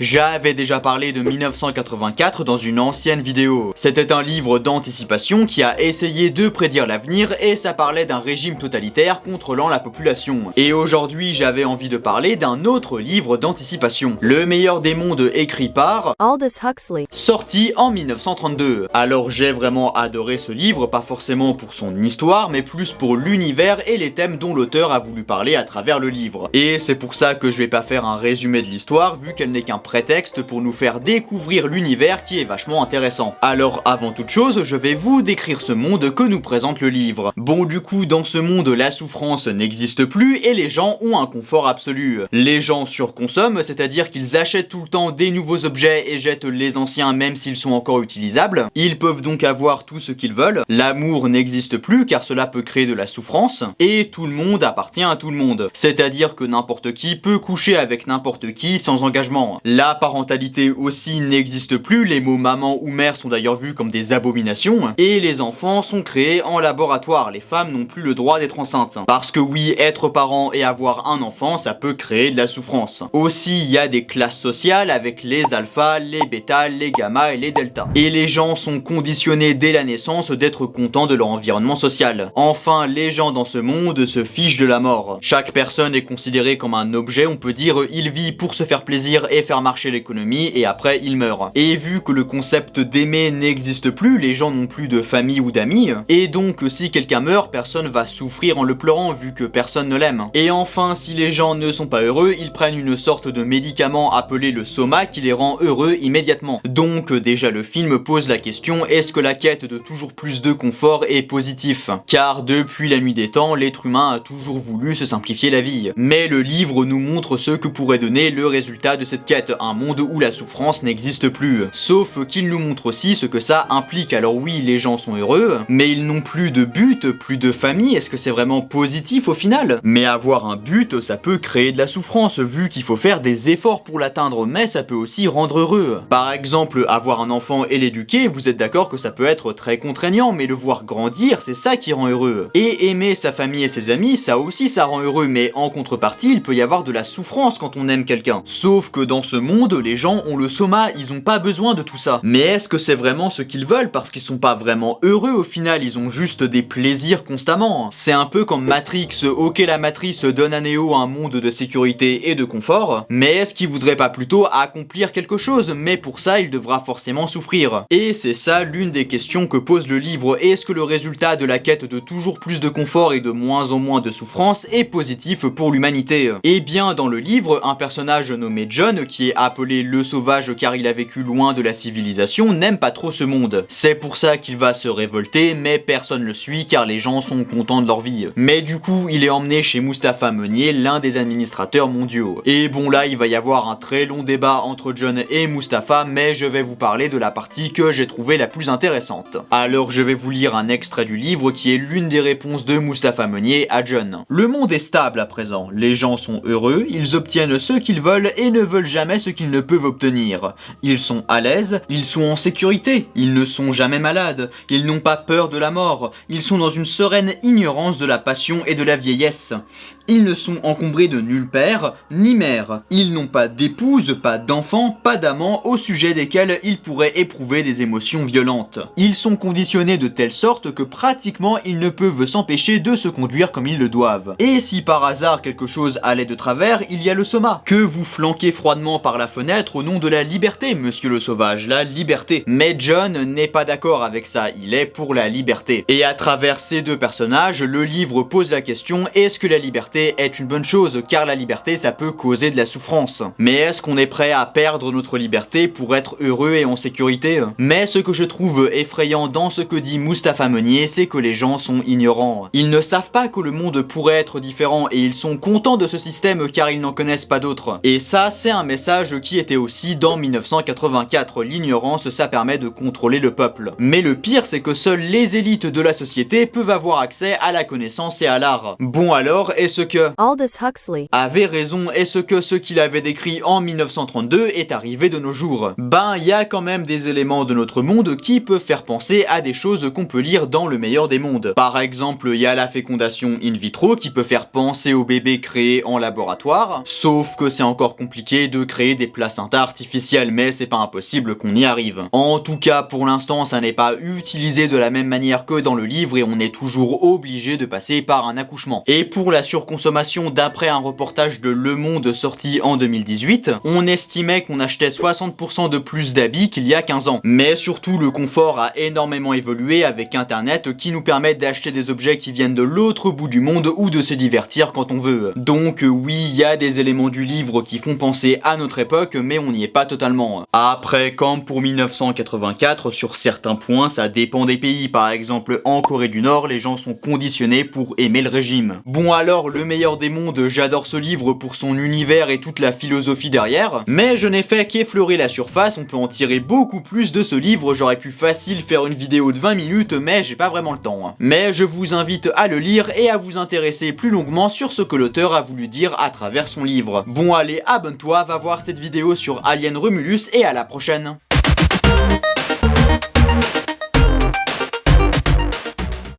J'avais déjà parlé de 1984 dans une ancienne vidéo. C'était un livre d'anticipation qui a essayé de prédire l'avenir et ça parlait d'un régime totalitaire contrôlant la population. Et aujourd'hui j'avais envie de parler d'un autre livre d'anticipation, Le meilleur des mondes, écrit par Aldous Huxley, sorti en 1932. Alors j'ai vraiment adoré ce livre, pas forcément pour son histoire, mais plus pour l'univers et les thèmes dont l'auteur a voulu parler à travers le livre. Et c'est pour ça que je vais pas faire un résumé de l'histoire, vu qu'elle n'est qu'un prétexte pour nous faire découvrir l'univers qui est vachement intéressant. Alors avant toute chose, je vais vous décrire ce monde que nous présente le livre. Bon, du coup, dans ce monde, la souffrance n'existe plus et les gens ont un confort absolu. Les gens surconsomment, c'est-à-dire qu'ils achètent tout le temps des nouveaux objets et jettent les anciens même s'ils sont encore utilisables. Ils peuvent donc avoir tout ce qu'ils veulent. L'amour n'existe plus car cela peut créer de la souffrance. Et tout le monde appartient à tout le monde. C'est-à-dire que n'importe qui peut coucher avec n'importe qui sans engagement. La parentalité aussi n'existe plus, les mots maman ou mère sont d'ailleurs vus comme des abominations, et les enfants sont créés en laboratoire, les femmes n'ont plus le droit d'être enceintes. Parce que oui, être parent et avoir un enfant, ça peut créer de la souffrance. Aussi, il y a des classes sociales avec les alphas, les bêtas, les gammas et les deltas. Et les gens sont conditionnés dès la naissance d'être contents de leur environnement social. Enfin, les gens dans ce monde se fichent de la mort. Chaque personne est considérée comme un objet, on peut dire il vit pour se faire plaisir et faire marcher l'économie et après il meurt. Et vu que le concept d'aimer n'existe plus, les gens n'ont plus de famille ou d'amis, et donc si quelqu'un meurt, personne va souffrir en le pleurant vu que personne ne l'aime. Et enfin, si les gens ne sont pas heureux, ils prennent une sorte de médicament appelé le soma qui les rend heureux immédiatement. Donc déjà le film pose la question, est-ce que la quête de toujours plus de confort est positif? Car depuis la nuit des temps, l'être humain a toujours voulu se simplifier la vie. Mais le livre nous montre ce que pourrait donner le résultat de cette quête, un monde où la souffrance n'existe plus. Sauf qu'il nous montre aussi ce que ça implique. Alors oui, les gens sont heureux, mais ils n'ont plus de but, plus de famille, est-ce que c'est vraiment positif au final? Mais avoir un but, ça peut créer de la souffrance, vu qu'il faut faire des efforts pour l'atteindre, mais ça peut aussi rendre heureux. Par exemple, avoir un enfant et l'éduquer, vous êtes d'accord que ça peut être très contraignant, mais le voir grandir, c'est ça qui rend heureux. Et aimer sa famille et ses amis, ça aussi ça rend heureux, mais en contrepartie, il peut y avoir de la souffrance quand on aime quelqu'un. Sauf que dans ce monde, les gens ont le soma, ils ont pas besoin de tout ça. Mais est-ce que c'est vraiment ce qu'ils veulent? Parce qu'ils sont pas vraiment heureux au final, ils ont juste des plaisirs constamment. C'est un peu comme Matrix, ok la matrice donne à Neo un monde de sécurité et de confort, mais est-ce qu'il voudrait pas plutôt accomplir quelque chose? Mais pour ça, il devra forcément souffrir. Et c'est ça l'une des questions que pose le livre, est-ce que le résultat de la quête de toujours plus de confort et de moins en moins de souffrance est positif pour l'humanité? Et bien dans le livre, un personnage nommé John, qui est appelé le sauvage car il a vécu loin de la civilisation, n'aime pas trop ce monde. C'est pour ça qu'il va se révolter, mais personne le suit car les gens sont contents de leur vie. Mais du coup, il est emmené chez Mustapha Meunier, l'un des administrateurs mondiaux. Et bon là, il va y avoir un très long débat entre John et Mustapha, mais je vais vous parler de la partie que j'ai trouvée la plus intéressante. Alors je vais vous lire un extrait du livre qui est l'une des réponses de Mustapha Meunier à John. Le monde est stable à présent, les gens sont heureux, ils obtiennent ce qu'ils veulent et ne veulent jamais ce qu'ils ne peuvent obtenir. Ils sont à l'aise, ils sont en sécurité, ils ne sont jamais malades, ils n'ont pas peur de la mort, ils sont dans une sereine ignorance de la passion et de la vieillesse. Ils ne sont encombrés de nulle père, ni mère. Ils n'ont pas d'épouse, pas d'enfants, pas d'amants au sujet desquels ils pourraient éprouver des émotions violentes. Ils sont conditionnés de telle sorte que pratiquement ils ne peuvent s'empêcher de se conduire comme ils le doivent. Et si par hasard quelque chose allait de travers, il y a le soma, que vous flanquez froidement par la fenêtre au nom de la liberté, monsieur le sauvage, la liberté. Mais John n'est pas d'accord avec ça, il est pour la liberté. Et à travers ces deux personnages, le livre pose la question, est-ce que la liberté est une bonne chose? Car la liberté, ça peut causer de la souffrance. Mais est-ce qu'on est prêt à perdre notre liberté pour être heureux et en sécurité? Mais ce que je trouve effrayant dans ce que dit Mustapha Meunier, c'est que les gens sont ignorants. Ils ne savent pas que le monde pourrait être différent et ils sont contents de ce système car ils n'en connaissent pas d'autres. Et ça, c'est un message qui était aussi dans 1984. L'ignorance, ça permet de contrôler le peuple. Mais le pire, c'est que seules les élites de la société peuvent avoir accès à la connaissance et à l'art. Bon alors, est-ce que Aldous Huxley avait raison et ce que ce qu'il avait décrit en 1932 est arrivé de nos jours. Ben, il y a quand même des éléments de notre monde qui peuvent faire penser à des choses qu'on peut lire dans le meilleur des mondes. Par exemple, il y a la fécondation in vitro qui peut faire penser aux bébés créés en laboratoire, sauf que c'est encore compliqué de créer des placentas artificiels, mais c'est pas impossible qu'on y arrive. En tout cas, pour l'instant, ça n'est pas utilisé de la même manière que dans le livre et on est toujours obligé de passer par un accouchement. Et pour la surconsommation, d'après un reportage de Le Monde sorti en 2018, on estimait qu'on achetait 60% de plus d'habits qu'il y a 15 ans. Mais surtout, le confort a énormément évolué avec Internet qui nous permet d'acheter des objets qui viennent de l'autre bout du monde ou de se divertir quand on veut. Donc oui, il y a des éléments du livre qui font penser à notre époque, mais on n'y est pas totalement. Après, comme pour 1984, sur certains points, ça dépend des pays. Par exemple, en Corée du Nord, les gens sont conditionnés pour aimer le régime. Bon alors, Le meilleur des mondes, j'adore ce livre pour son univers et toute la philosophie derrière, mais je n'ai fait qu'effleurer la surface, on peut en tirer beaucoup plus de ce livre, j'aurais pu facile faire une vidéo de 20 minutes, mais j'ai pas vraiment le temps. Mais je vous invite à le lire et à vous intéresser plus longuement sur ce que l'auteur a voulu dire à travers son livre. Bon allez, abonne-toi, va voir cette vidéo sur Alien Romulus et à la prochaine.